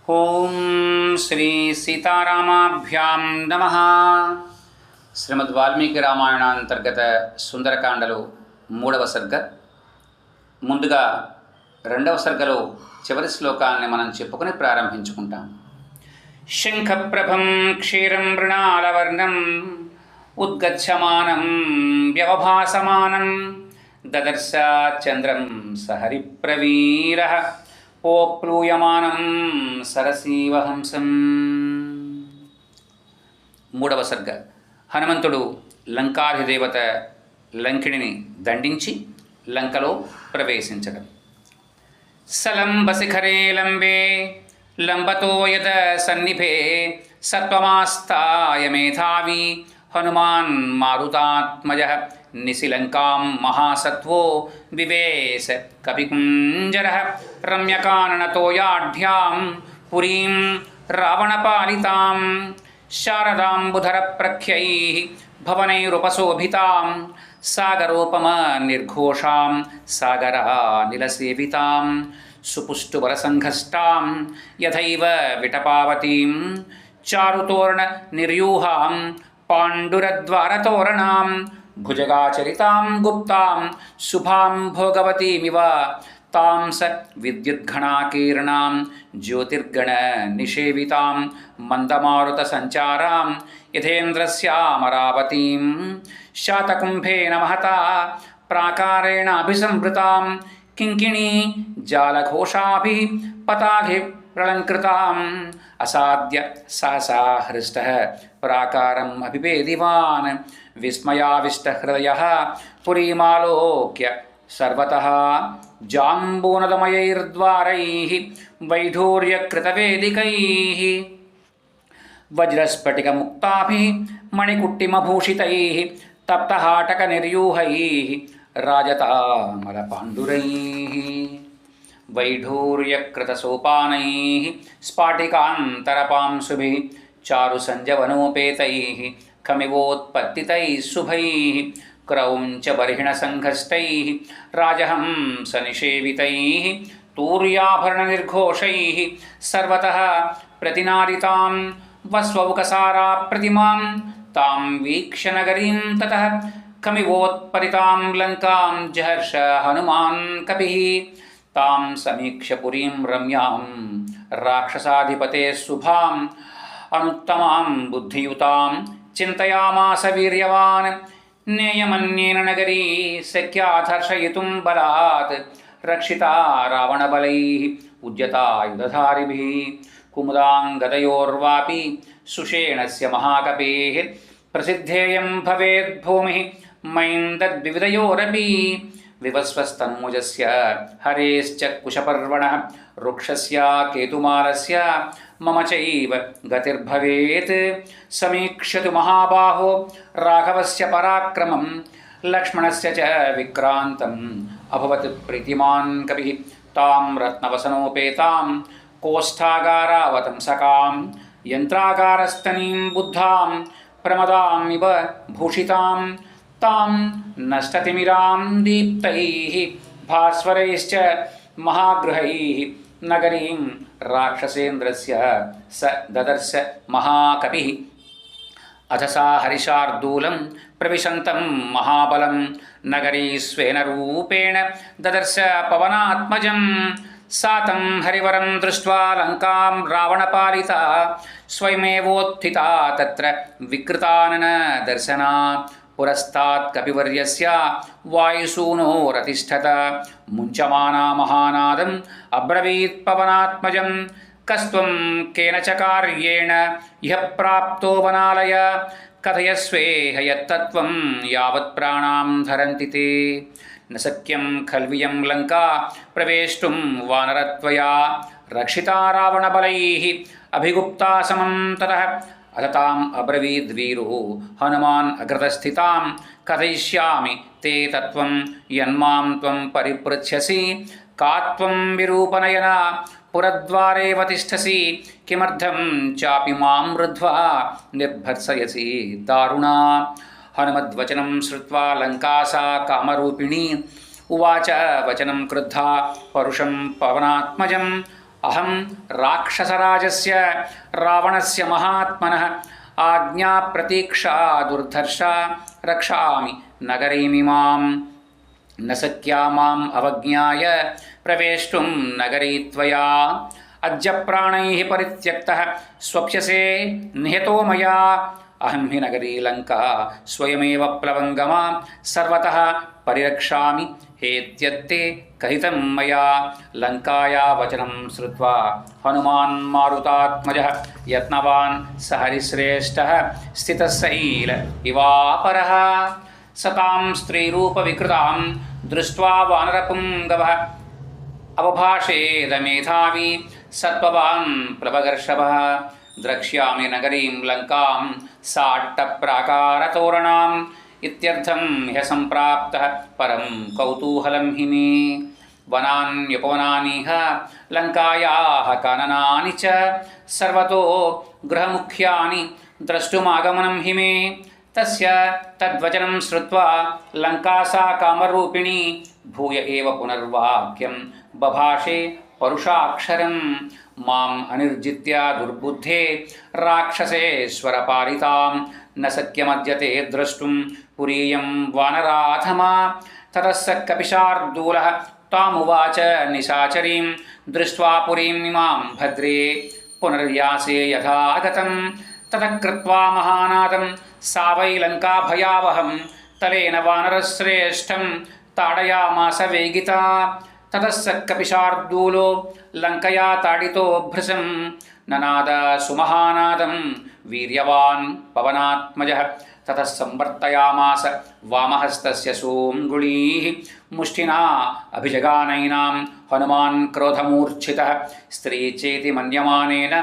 ఓం శ్రీ సీతారామాభ్యాం నమః. శ్రీమద్ వాల్మీకి రామాయణాంతర్గత సుందరకాండలో 3వ సర్గ. ముందుగా 2వ సర్గలో చివరి శ్లోకాన్ని మనం చెప్పుకొని ప్రారంభించుకుంటాం. శంఖప్రభం క్షీరం మృణాలవర్ణం ఉద్గచ్చమానం వ్యవభాసమానం దదర్శ చంద్రం సహరిప్రవీరః ఓప్లూయమానం సరసీవహంసం. 3వ సర్గ. హనుమంతుడు లంకాధిదేవత లంకిణిని దండించి లంకలో ప్రవేశించడం. సలంబశిఖరే లంబే లంబతో యద సన్నిభే సత్వమాస్తాయ మేధావి హనుమాన్ మారుతాత్మజః నిశిలంకాం మహాసత్వో వివేశ కపికుంజరః రమ్యకాననతోయాఢ్యాం పురీం రావణపాలితాం శారదాంబుధరప్రఖ్యైః భవనైరుపశోభితాం సాగరోపమనిర్ఘోషాం సాగరానిలసేవితాం సుపుష్టువరసంఘష్టాం యథైవ విటపావతీం చారుతోరణనిర్యూహాం పాండురద్వారతోరణాం భుజగాచరితాం గుప్తాం శుభాం భోగవతీమివ తాం స విద్యుద్ఘణాకీర్ణాం జ్యోతిర్గణనిషేవితాం మందమారుతసంచారాం యథేంద్రస్యామరావతీం శాతకుంభేన మహతా ప్రాకారేణ అభిసంవృతాం కింకిణీ జాలఘోషాభిః పతాభిః ప్రళంకృతాం అసాద్య సహసా హృష్టః ప్రాకారం అభివేదివాన్ విస్మయావిష్టహృదయః పురీమాలోక్య సర్వతః జాంబూనదమయైర్ద్వారైః వైఢూర్యకృతవేదికైః వజ్రస్ఫటికముక్తాభిः మణికుట్టిమభూషితైః తప్తహాటకనిర్యూహైః రాజతామలపాండురైః వైఢూర్యకృతసోపానైః స్ఫాటికాంతరపాంశుభిः చారుసంజవనోపేతైః ఖమివోత్పత్తితైः శుభైः క్రౌంచబర్హిణసంఘష్టైः రాజహంసనిషేవితైः తూర్యాభరణనిర్ఘోషైः సర్వతః ప్రతినారితాం వస్వౌకసారా ప్రతిమాం తాం వీక్ష్య నగరీం తతః ఖమివోత్పరితాం లంకాం జహర్ష హనుమాన్ కపిః తాం సమీక్ష్య పురీం రమ్యాం రాక్షసాధిపతే శుభాం అనుత్తమాం బుద్ధియుతాం చింతయామాస వీర్యవాన్ నేయమన్యేన నగరీ శక్యాధర్షయితుం బలాత్ రక్షితా రావణబలైః ఉద్యతాయుధధారిభిः కుముదాంగదయోర్వాపి సుషేణస్య మహాకపేః ప్రసిద్ధేయం భవేద్భూమిః మైందద్వివిధయోరపి వివస్వస్తన్ముజస్య హరేశ్చ కుశపర్వణః వృక్షస్య కేతుమాలస్య మమ చైవ గతిర్భవేత్ సమీక్ష్యతు మహాబాహో రాఘవస్య పరాక్రమం లక్ష్మణస్య చ విక్రాంతం అభవత్ ప్రీతిమాన్ కపిః తాం రత్నవసనోపేతాం కోష్ఠాగారావతంసకాం యంత్రాగారస్తనీం బుద్ధాం ప్రమదాం ఇవ భూషితాం తాం నష్టతిమిరాం దీప్తైః భాస్వరైశ్చ మహాగృహైః నగరీం రాక్షసేంద్రస్య స దదర్శ మహాకపిః అథ సా హరిశార్దూలం ప్రవిశంతం మహాబలం నగరీ స్వేన రూపేణ దదర్శ పవనాత్మజం సాతం హరివరం దృష్ట్వా లంకాం రావణపాలితా స్వయమేవోత్థితా తత్ర వికృతానన దర్శనా పురస్తాత్ కపివర్యస్య వాయుసూనోరతిష్ఠత ముంచమానా మహానాదం అబ్రవీత్ పవనాత్మజం కస్త్వం కేన చ కార్యేణ ఇహ ప్రాప్తో వనాలయ కథయస్వేహ యత్తత్వం యావత్ ప్రాణాం ధరంతి తే న సఖ్యం ఖల్వియం లంకా ప్రవేష్టుం వానరత్వయా రక్షితా రావణబలైః అభిగుప్తా సమం తతః అథ తాం అబ్రవీద్వీరో హనుమాన్ అగ్రతస్థితాం కథయిష్యామి తే తత్వం యన్మాం త్వం పరిపృచ్ఛసి కాత్వం విరూపనయన పురద్వారేవ తిష్టసి కిమర్థం చాపి మాం మృధ్వా నిర్భర్సయసి దారుణా. హనుమద్వచనం శ్రుత్వా లంకాసా కామరూపిణీ ఉవాచ వచనం క్రుద్ధా పరుషం పవనాత్మజం అహం రాక్షసరాజస్య రావణస్య మహాత్మనః ఆజ్ఞా ప్రతీక్షా దుర్ధర్ష రక్షామి నగరీమిమాం న శక్యా మాం అవజ్ఞాయ ప్రవేష్టుం నగరీ త్వయా అద్య ప్రాణైః పరిత్యక్తః స్వప్స్యసే నిహతో మయా అహం హి నగరీ లంకా స్వయమేవ ప్లవంగమా సర్వతః పరిరక్షామి హేత్యత్తే కహితం మయా లంకాయా వచనం శ్రుత్వా హనుమాన్ మారుతాత్మజః యత్నవాన్ స హరిశ్రేష్ఠః స్థితः శైల ఇవాపరః సతాం స్త్రీరూప వికృతాం దృష్ట్వా వానరపుంగవః అవభాషేద మేధావి సత్వవాన్ ప్లవగర్షభః ద్రక్ష్యామి నగరీం లంకాం సాట్టప్రాకారతోరణాం ఇత్యర్థం హ్య సంప్రాప్తః పరం కౌతూహలం హి మే వనాన్యుపవనానిహ లంకాయాః కాననాని చ సర్వతో గృహముఖ్యాని ద్రష్టుమాగమనం హి మే తస్య తద్వచనం శ్రుత్వా లంకా సా కామరూపిణి భూయ ఏవ పునర్వాక్యం బభాషే పరుషాక్షరం మాం అనిర్జిత్య దుర్బుద్ధే రాక్షసేశ్వర పాలితాం న శక్యమద్యతే ద్రష్టుం పురీయం వానరాధమా తతః స కపిశార్దూలః తామువాచ నిశాచరీం దృష్ట్వా పురీం ఇమాం భద్రే పునర్యాసే యథాగతం తతః కృత్వా మహానాదం సా వై లంకా భయావహం తలేన వానరశ్రేష్టం తాడయామాస వేగితా తతః స కపిశార్దూలో లంకయా తాడితో భృశం ననాద సుమహానాదం వీర్యవాన్ పవనాత్మజః తతః సంవర్తయామాస వామహస్తస్య సోంగుళీః ముష్టినా అభిజగానైనాం హనుమాన్ క్రోధమూర్ఛితః స్త్రీ చేతి మన్యమానేన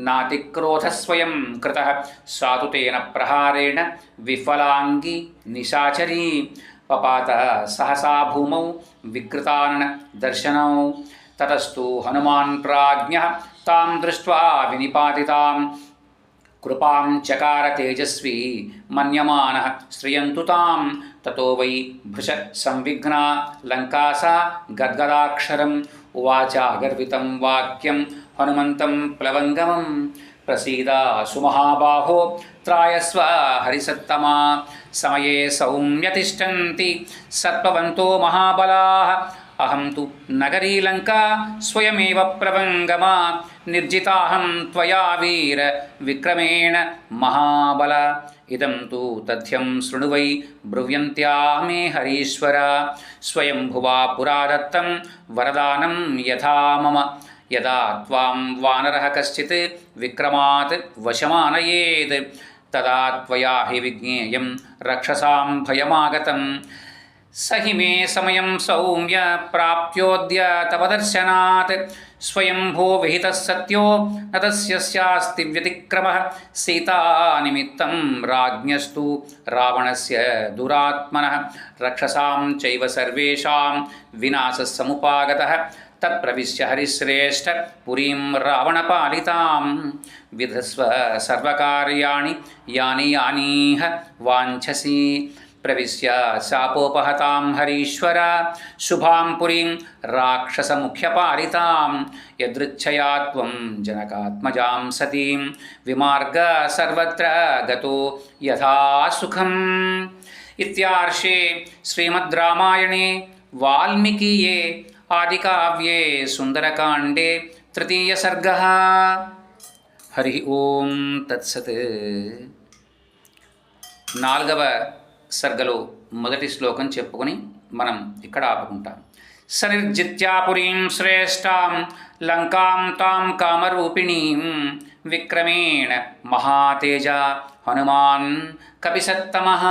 నాతిక్రోధः స్వయం కృతः సాతు తేన ప్రహారేణ విఫలాంగి నిశాచరీ పపాత సహసా భూమౌ వికృతానన దర్శనౌ తతస్తు హనుమాన్ ప్రాజ్ఞః తాం దృష్ట్వా వినిపాతితాం కృపాం చకార తేజస్వీ మన్యమానః శ్రియంతు తాం తతో వై భృశ సంవిఘ్నా లంకా సా గద్గదాక్షరం ఉవాచ గర్వితం వాక్యం హనుమంతం ప్లవంగమం ప్రసీద సుమహాబాహో త్రాయస్వ హరిసత్తమా సమయే సౌమ్య తిష్టంతి సత్వవంతో మహాబలాః అహం తు నగరీ లంకా స్వయమేవ ప్లవంగమా నిర్జితాహం త్వయా వీర విక్రమేణ మహాబల ఇదం తు తథ్యం శృణు వై బ్రువ్యంత్యా మే హరీశ్వర స్వయంభువా పురా దత్తం వరదానం యథా మమ యదా త్వాం వానరః కశ్చిత్ విక్రమాత్ వశమానయేత్ తదా త్వయా హి విజ్ఞేయం రక్షసాం భయమాగతం సహి మే సమయం సౌమ్య ప్రాప్యోద్య తవ దర్శనాత్ స్వయంభో విహితః సత్యో న తస్య స్యాస్తి వ్యతిక్రమః సీతానిమిత్తం రాజ్ఞస్తు రావణస్య దురాత్మనః రక్షసాం చైవ సర్వేషాం వినాశः సముపాగతः తత్ప్రవిశ్య హరిశ్రేష్ఠ పురీం రావణపాలితాం విధస్వ సర్వకార్యాణి యాని యానీహ వాంఛసి ప్రవిశ్య శాపోపహతాం హరీశ్వర శుభాం పురీం రాక్షసముఖ్యపాలితాం యదృచ్ఛయా త్వం జనకాత్మజాం సతీం విమార్గ సర్వత్ర గతో యథా సుఖం. ఇత్యార్షే శ్రీమద్ రామాయణే వాల్మీకీయే ఆదికావ్యే సుందరకాండే తృతీయ సర్గః. హరి ఓం తత్సత్. నాలుగవ సర్గలో మొదటి శ్లోకం చెప్పుకొని మనం ఇక్కడ ఆపుకుంటాం. సనిర్జిత్యాపురీం శ్రేష్టాం లంకాం తాం కామరూపిణీం విక్రమేణ మహాతేజ హనుమాన్ కపిసత్తమః.